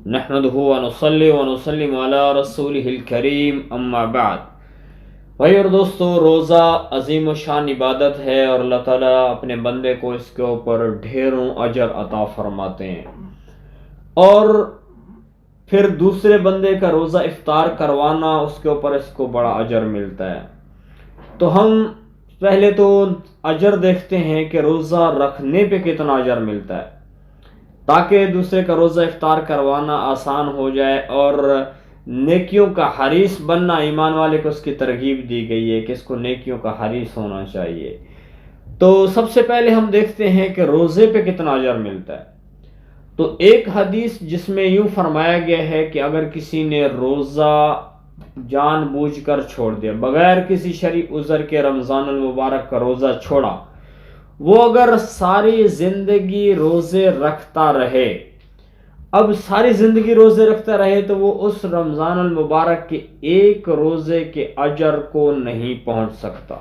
نحمدہ ونصلی ونسلم علی رسولہ الکریم اما بعد۔ بھائی اور دوستو، روزہ عظیم و شان عبادت ہے اور اللہ تعالیٰ اپنے بندے کو اس کے اوپر ڈھیروں اجر عطا فرماتے ہیں، اور پھر دوسرے بندے کا روزہ افطار کروانا، اس کے اوپر اس کو بڑا اجر ملتا ہے۔ تو ہم پہلے تو اجر دیکھتے ہیں کہ روزہ رکھنے پہ کتنا اجر ملتا ہے، تاکہ دوسرے کا روزہ افطار کروانا آسان ہو جائے، اور نیکیوں کا حریص بننا، ایمان والے کو اس کی ترغیب دی گئی ہے کہ اس کو نیکیوں کا حریص ہونا چاہیے۔ تو سب سے پہلے ہم دیکھتے ہیں کہ روزے پہ کتنا اجر ملتا ہے۔ تو ایک حدیث جس میں یوں فرمایا گیا ہے کہ اگر کسی نے روزہ جان بوجھ کر چھوڑ دیا، بغیر کسی شرعی عذر کے رمضان المبارک کا روزہ چھوڑا، وہ اگر ساری زندگی روزے رکھتا رہے، اب ساری زندگی روزے رکھتا رہے تو وہ اس رمضان المبارک کے ایک روزے کے اجر کو نہیں پہنچ سکتا۔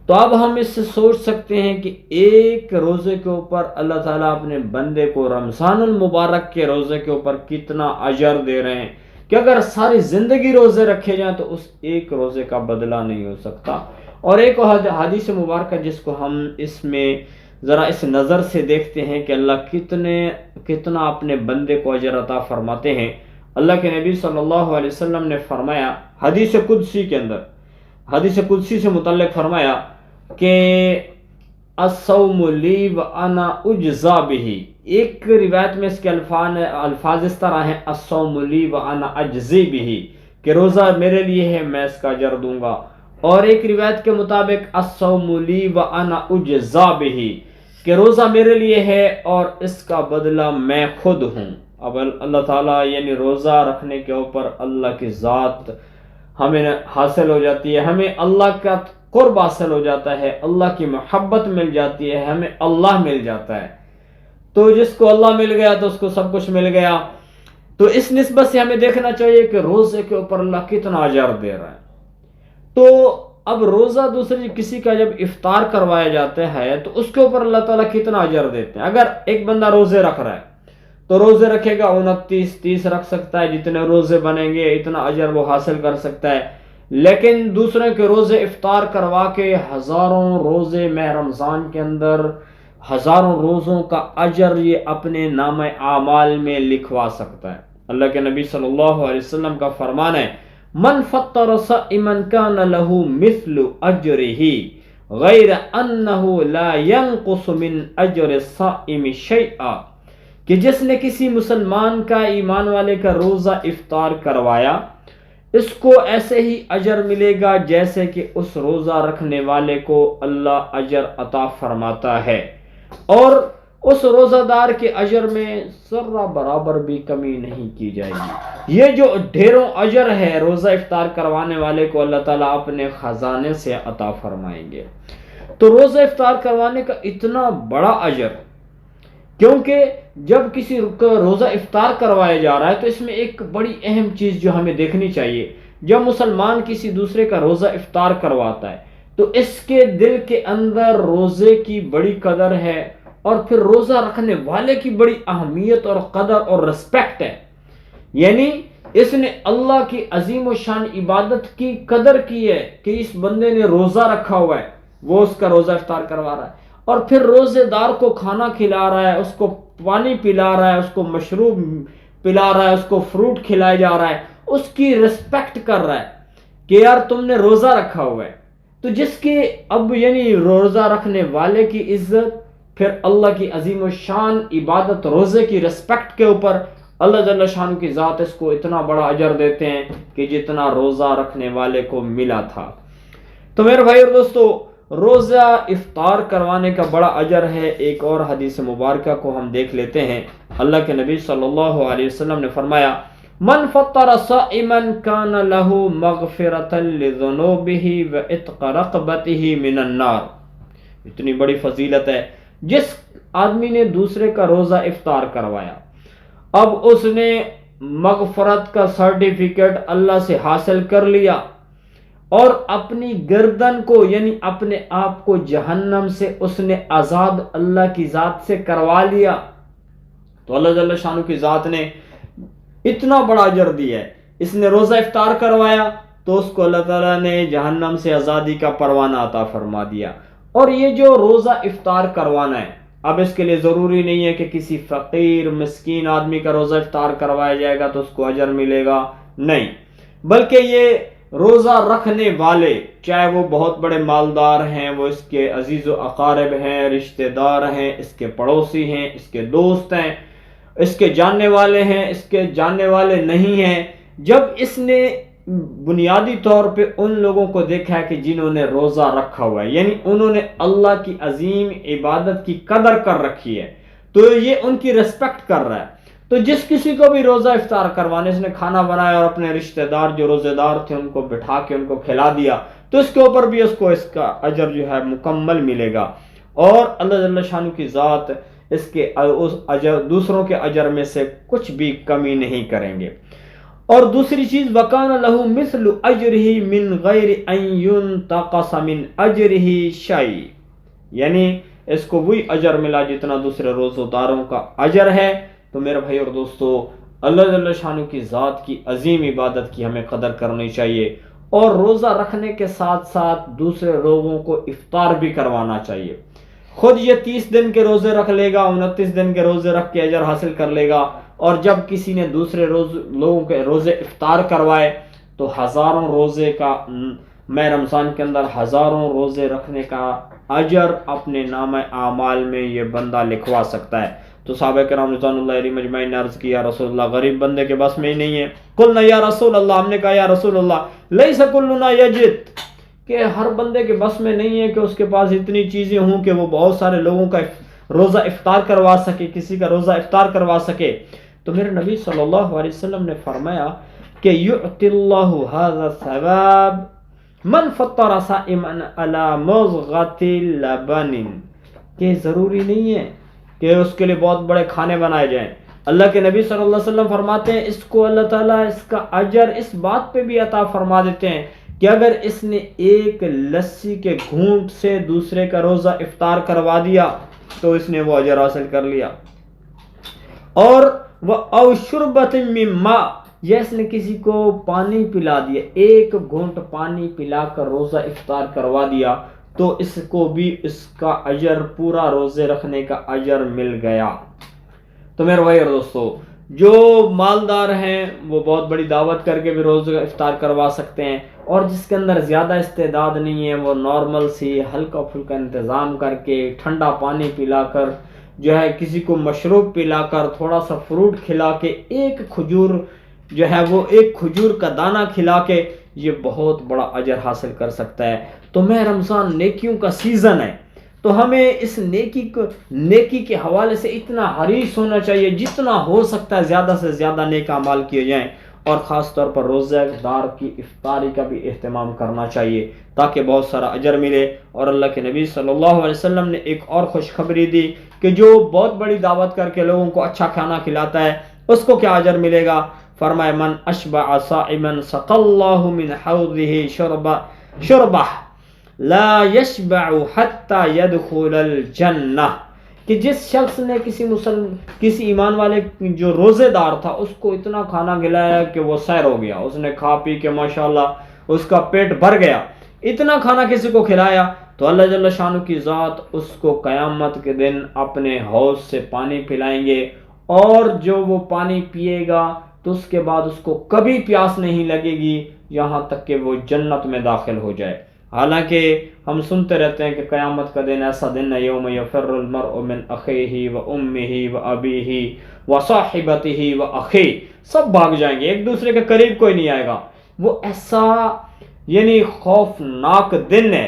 تو اب ہم اس سے سوچ سکتے ہیں کہ ایک روزے کے اوپر اللہ تعالیٰ اپنے بندے کو رمضان المبارک کے روزے کے اوپر کتنا اجر دے رہے ہیں کہ اگر ساری زندگی روزے رکھے جائیں تو اس ایک روزے کا بدلہ نہیں ہو سکتا۔ اور ایک حدیث مبارکہ جس کو ہم اس میں ذرا اس نظر سے دیکھتے ہیں کہ اللہ کتنا اپنے بندے کو اجر عطا فرماتے ہیں۔ اللہ کے نبی صلی اللہ علیہ وسلم نے فرمایا حدیث قدسی کے اندر، حدیث قدسی سے متعلق فرمایا کہ الصوم لی وانا اجزا بہ۔ ایک روایت میں اس کے الفاظ اس طرح ہیں الصوم لی وانا اجزی بہ، کہ روزہ میرے لیے ہے، میں اس کا اجر دوں گا۔ اور ایک روایت کے مطابق الصوم لی وانا اجزا بہ، کہ روزہ میرے لیے ہے اور اس کا بدلہ میں خود ہوں۔ اب اللہ تعالیٰ یعنی روزہ رکھنے کے اوپر اللہ کی ذات ہمیں حاصل ہو جاتی ہے، ہمیں اللہ کا قرب حاصل ہو جاتا ہے، اللہ کی محبت مل جاتی ہے، ہمیں اللہ مل جاتا ہے۔ تو جس کو اللہ مل گیا تو اس کو سب کچھ مل گیا۔ تو اس نسبت سے ہمیں دیکھنا چاہیے کہ روزے کے اوپر اللہ کتنا اجر دے رہا ہے۔ تو اب روزہ دوسری کسی کا جب افطار کروایا جاتا ہے تو اس کے اوپر اللہ تعالیٰ کتنا اجر دیتے ہیں۔ اگر ایک بندہ روزے رکھ رہا ہے تو روزے رکھے گا 29 30 رکھ سکتا ہے، جتنے روزے بنیں گے اتنا اجر وہ حاصل کر سکتا ہے۔ لیکن دوسرے کے روزے افطار کروا کے ہزاروں روزے ماہ رمضان کے اندر ہزاروں روزوں کا اجر یہ اپنے نامہ اعمال میں لکھوا سکتا ہے۔ اللہ کے نبی صلی اللہ علیہ وسلم کا فرمان ہے من فطر صائما كان له مثل اجره غیر انه لا ينقص من اجر الصائم شيئا، کہ جس نے کسی مسلمان کا، ایمان والے کا روزہ افطار کروایا، اس کو ایسے ہی اجر ملے گا جیسے کہ اس روزہ رکھنے والے کو اللہ اجر عطا فرماتا ہے، اور اس روزہ دار کے اجر میں ذرہ برابر بھی کمی نہیں کی جائے گی۔ یہ جو ڈھیروں اجر ہے روزہ افطار کروانے والے کو اللہ تعالیٰ اپنے خزانے سے عطا فرمائیں گے۔ تو روزہ افطار کروانے کا اتنا بڑا اجر، کیونکہ جب کسی کا روزہ افطار کروایا جا رہا ہے تو اس میں ایک بڑی اہم چیز جو ہمیں دیکھنی چاہیے، جب مسلمان کسی دوسرے کا روزہ افطار کرواتا ہے تو اس کے دل کے اندر روزے کی بڑی قدر ہے، اور پھر روزہ رکھنے والے کی بڑی اہمیت اور قدر اور رسپیکٹ ہے۔ یعنی اس نے اللہ کی عظیم و شان عبادت کی قدر کی ہے کہ اس بندے نے روزہ رکھا ہوا ہے، وہ اس کا روزہ افطار کروا رہا ہے، اور پھر روزے دار کو کھانا کھلا رہا ہے، اس کو پانی پلا رہا ہے، اس کو مشروب پلا رہا ہے، اس کو فروٹ کھلایا جا رہا ہے، اس کی رسپیکٹ کر رہا ہے کہ یار تم نے روزہ رکھا ہوا ہے۔ تو جس کی اب یعنی روزہ رکھنے والے کی عزت، پھر اللہ کی عظیم و شان عبادت روزے کی رسپیکٹ کے اوپر اللہ جل شان کی ذات اس کو اتنا بڑا اجر دیتے ہیں کہ جتنا روزہ رکھنے والے کو ملا تھا۔ تو میرے بھائی اور دوستو، روزہ افطار کروانے کا بڑا اجر ہے۔ ایک اور حدیث مبارکہ کو ہم دیکھ لیتے ہیں۔ اللہ کے نبی صلی اللہ علیہ وسلم نے فرمایا من فطر صائما كان له مغفرة لذنوبه وعتق رقبته من النار۔ اتنی بڑی فضیلت ہے۔ جس آدمی نے دوسرے کا روزہ افطار کروایا، اب اس نے مغفرت کا سرٹیفکیٹ اللہ سے حاصل کر لیا، اور اپنی گردن کو یعنی اپنے آپ کو جہنم سے اس نے آزاد اللہ کی ذات سے کروا لیا۔ تو اللہ جل شانہ کی ذات نے اتنا بڑا اجر دیا ہے۔ اس نے روزہ افطار کروایا تو اس کو اللہ تعالیٰ نے جہنم سے آزادی کا پروانہ عطا فرما دیا۔ اور یہ جو روزہ افطار کروانا ہے، اب اس کے لیے ضروری نہیں ہے کہ کسی فقیر مسکین آدمی کا روزہ افطار کروایا جائے گا تو اس کو اجر ملے گا، نہیں، بلکہ یہ روزہ رکھنے والے، چاہے وہ بہت بڑے مالدار ہیں، وہ اس کے عزیز و اقارب ہیں، رشتہ دار ہیں، اس کے پڑوسی ہیں، اس کے دوست ہیں، اس کے جاننے والے ہیں، اس کے جاننے والے نہیں ہیں، جب اس نے بنیادی طور پہ ان لوگوں کو دیکھا ہے کہ جنہوں نے روزہ رکھا ہوا ہے، یعنی انہوں نے اللہ کی عظیم عبادت کی قدر کر رکھی ہے، تو یہ ان کی ریسپیکٹ کر رہا ہے۔ تو جس کسی کو بھی روزہ افطار کروانے، اس نے کھانا بنایا اور اپنے رشتہ دار جو روزے دار تھے ان کو بٹھا کے ان کو کھلا دیا، تو اس کے اوپر بھی اس کو اس کا اجر جو ہے مکمل ملے گا، اور اللہ جل شانہ کی ذات اس کے اس اجر، دوسروں کے اجر میں سے کچھ بھی کمی نہیں کریں گے۔ اور دوسری چیز، وَكَانَ لَهُ مِثْلُ أَجْرِهِ مِنْ غَيْرِ أَنْ يُنْتَقَصَ مِنْ أَجْرِهِ شَيْءٍ، یعنی اس کو وہی اجر ملا جتنا دوسرے روزہ داروں کا اجر ہے۔ تو میرے بھائی اور دوستو، اللہ جل شانہ کی ذات کی عظیم عبادت کی ہمیں قدر کرنی چاہیے، اور روزہ رکھنے کے ساتھ ساتھ دوسرے لوگوں کو افطار بھی کروانا چاہیے۔ خود یہ 30 دن کے روزے رکھ لے گا، 29 دن کے روزے رکھ کے اجر حاصل کر لے گا، اور جب کسی نے دوسرے لوگوں کے روزے افطار کروائے تو ہزاروں روزے کا، میں رمضان کے اندر ہزاروں روزے رکھنے کا اجر اپنے نامہ اعمال میں یہ بندہ لکھوا سکتا ہے۔ تو صحابہ کرام رضوان اللہ علیہم اجمعین نے عرض کیا، رسول اللہ، غریب بندے کے بس میں ہی نہیں ہے۔ قلنا یا رسول اللہ، ہم نے کہا یا رسول اللہ، لیس کلنا یجد، کہ ہر بندے کے بس میں نہیں ہے کہ اس کے پاس اتنی چیزیں ہوں کہ وہ بہت سارے لوگوں کا روزہ افطار کروا سکے، کسی کا روزہ افطار کروا سکے۔ تو میرے نبی صلی اللہ علیہ وسلم نے فرمایا کہ یعطی اللہ ھذا الثواب من فطر صائما علی مضغۃ لبن، کہ ضروری نہیں ہے کہ اس کے لیے بہت بڑے کھانے بنائے جائیں۔ اللہ کے نبی صلی اللہ علیہ وسلم فرماتے ہیں اس کو اللہ تعالیٰ اس کا اجر اس بات پہ بھی عطا فرما دیتے ہیں کہ اگر اس نے ایک لسی کے گھونٹ سے دوسرے کا روزہ افطار کروا دیا تو اس نے وہ اجر حاصل کر لیا۔ اور وہ او شربۃ من ماء، یا اس نے کسی کو پانی پلا دیا، ایک گھونٹ پانی پلا کر روزہ افطار کروا دیا تو اس کو بھی اس کا اجر، پورا روزے رکھنے کا اجر مل گیا۔ تو میرے بھائی اور دوستو، جو مالدار ہیں وہ بہت بڑی دعوت کر کے بھی روزہ افطار کروا سکتے ہیں، اور جس کے اندر زیادہ استعداد نہیں ہے وہ نارمل سی ہلکا پھلکا انتظام کر کے، ٹھنڈا پانی پلا کر، جو ہے کسی کو مشروب پلا کر، تھوڑا سا فروٹ کھلا کے، ایک کھجور جو ہے وہ ایک کھجور کا دانہ کھلا کے یہ بہت بڑا اجر حاصل کر سکتا ہے۔ تو میں رمضان نیکیوں کا سیزن ہے، تو ہمیں اس نیکی کے حوالے سے اتنا حریص ہونا چاہیے، جتنا ہو سکتا ہے زیادہ سے زیادہ نیک اعمال کیے جائیں، اور خاص طور پر روزہ دار کی افطاری کا بھی اہتمام کرنا چاہیے تاکہ بہت سارا اجر ملے۔ اور اللہ کے نبی صلی اللہ علیہ وسلم نے ایک اور خوشخبری دی کہ جو بہت بڑی دعوت کر کے لوگوں کو اچھا کھانا کھلاتا ہے اس کو کیا اجر ملے گا؟ فرمایا من اشبع صائما سقى الله من حوضه شربہ لا يشبع حتى يدخل الجنہ، کہ جس شخص نے کسی ایمان والے جو روزے دار تھا اس کو اتنا کھانا کھلایا کہ وہ سیر ہو گیا، اس نے کھا پی کے ماشاءاللہ اس کا پیٹ بھر گیا، اتنا کھانا کسی کو کھلایا تو اللہ جل شانہ کی ذات اس کو قیامت کے دن اپنے حوض سے پانی پلائیں گے، اور جو وہ پانی پیے گا تو اس کے بعد اس کو کبھی پیاس نہیں لگے گی یہاں تک کہ وہ جنت میں داخل ہو جائے۔ حالانکہ ہم سنتے رہتے ہیں کہ قیامت کا دن ایسا دن ہے یوم یفر المرء من اخیہ و امہ و ابیہ و صاحبتہ و اخیہ، سب بھاگ جائیں گے، ایک دوسرے کے قریب کوئی نہیں آئے گا۔ وہ ایسا یعنی خوفناک دن ہے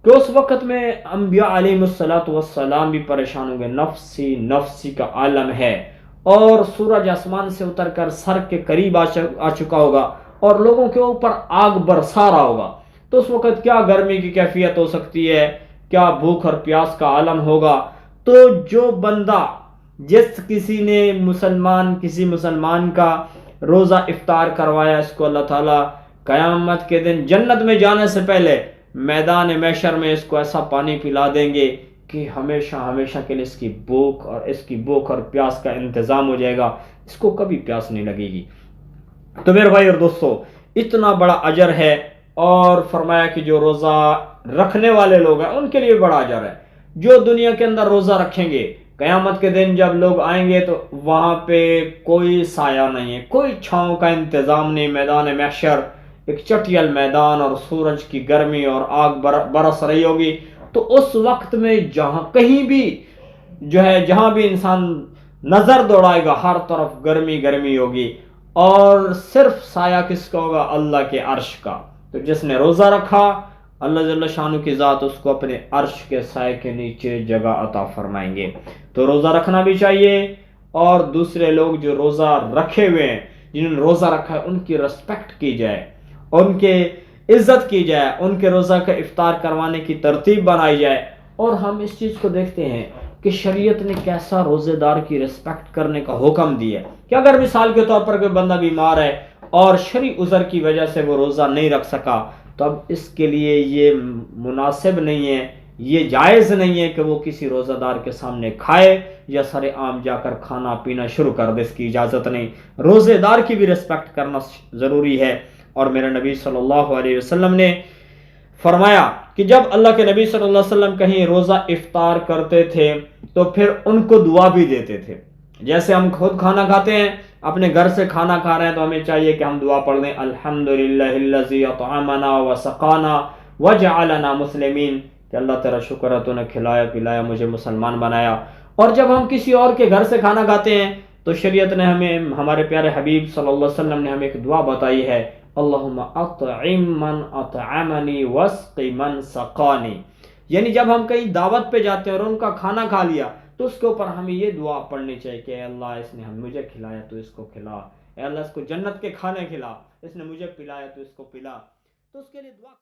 کہ اس وقت میں انبیاء علیہ السلام بھی پریشان ہوں گے، نفسی نفسی کا عالم ہے، اور سورج آسمان سے اتر کر سر کے قریب آ چکا ہوگا اور لوگوں کے اوپر آگ برسا رہا ہوگا، تو اس وقت کیا گرمی کی کیفیت ہو سکتی ہے، کیا بھوک اور پیاس کا عالم ہوگا۔ تو جو بندہ کسی مسلمان کا روزہ افطار کروایا، اس کو اللہ تعالیٰ قیامت کے دن جنت میں جانے سے پہلے میدان محشر میں اس کو ایسا پانی پلا دیں گے کہ ہمیشہ ہمیشہ کے لیے اس کی بھوک اور پیاس کا انتظام ہو جائے گا، اس کو کبھی پیاس نہیں لگے گی۔ تو میرے بھائی اور دوستو، اتنا بڑا اجر ہے، اور فرمایا کہ جو روزہ رکھنے والے لوگ ہیں ان کے لیے بڑا اجر ہے۔ جو دنیا کے اندر روزہ رکھیں گے، قیامت کے دن جب لوگ آئیں گے تو وہاں پہ کوئی سایہ نہیں ہے، کوئی چھاؤں کا انتظام نہیں، میدان محشر ایک چٹیل میدان، اور سورج کی گرمی اور آگ برس رہی ہوگی۔ تو اس وقت میں کہیں بھی جہاں بھی انسان نظر دوڑائے گا، ہر طرف گرمی گرمی ہوگی، اور صرف سایہ کس کا ہوگا؟ اللہ کے عرش کا۔ تو جس نے روزہ رکھا، اللہ جل شانہ کی ذات اس کو اپنے عرش کے سائے کے نیچے جگہ عطا فرمائیں گے۔ تو روزہ رکھنا بھی چاہیے، اور دوسرے لوگ جو روزہ رکھے ہوئے ہیں، جنہوں نے روزہ رکھا ہے، ان کی رسپیکٹ کی جائے، ان کے عزت کی جائے، ان کے روزہ کا افطار کروانے کی ترتیب بنائی جائے۔ اور ہم اس چیز کو دیکھتے ہیں کہ شریعت نے کیسا روزے دار کی رسپیکٹ کرنے کا حکم دیا ہے، کہ اگر مثال کے طور پر کوئی بندہ بیمار ہے اور شرعی عذر کی وجہ سے وہ روزہ نہیں رکھ سکا، تو اب اس کے لیے یہ مناسب نہیں ہے، یہ جائز نہیں ہے کہ وہ کسی روزہ دار کے سامنے کھائے یا سر عام جا کر کھانا پینا شروع کر دے، اس کی اجازت نہیں۔ روزے دار کی بھی رسپیکٹ کرنا ضروری ہے۔ اور میرے نبی صلی اللہ علیہ وسلم نے فرمایا کہ جب اللہ کے نبی صلی اللہ علیہ وسلم کہیں روزہ افطار کرتے تھے تو پھر ان کو دعا بھی دیتے تھے۔ جیسے ہم خود کھانا کھاتے ہیں، اپنے گھر سے کھانا کھا رہے ہیں، تو ہمیں چاہیے کہ ہم دعا پڑھ لیں، الحمدللہ الذی اطعمنا وسقانا وجعلنا مسلمین، کہ اللہ تیرا شکر ہے، تو نے کھلایا پلایا، مجھے مسلمان بنایا۔ اور جب ہم کسی اور کے گھر سے کھانا کھاتے ہیں تو شریعت نے ہمارے پیارے حبیب صلی اللہ علیہ وسلم نے ہمیں ایک دعا بتائی ہے، اللہم اطعم من اطعمنی واسق من سقانی، یعنی جب ہم کہیں دعوت پہ جاتے ہیں اور ان کا کھانا کھا لیا تو اس کے اوپر ہمیں یہ دعا پڑھنی چاہیے کہ اے اللہ، اس نے مجھے کھلایا تو اس کو کھلا، اے اللہ اس کو جنت کے کھانے کھلا، اس نے مجھے پلایا تو اس کو پلا۔ تو اس کے لیے دعا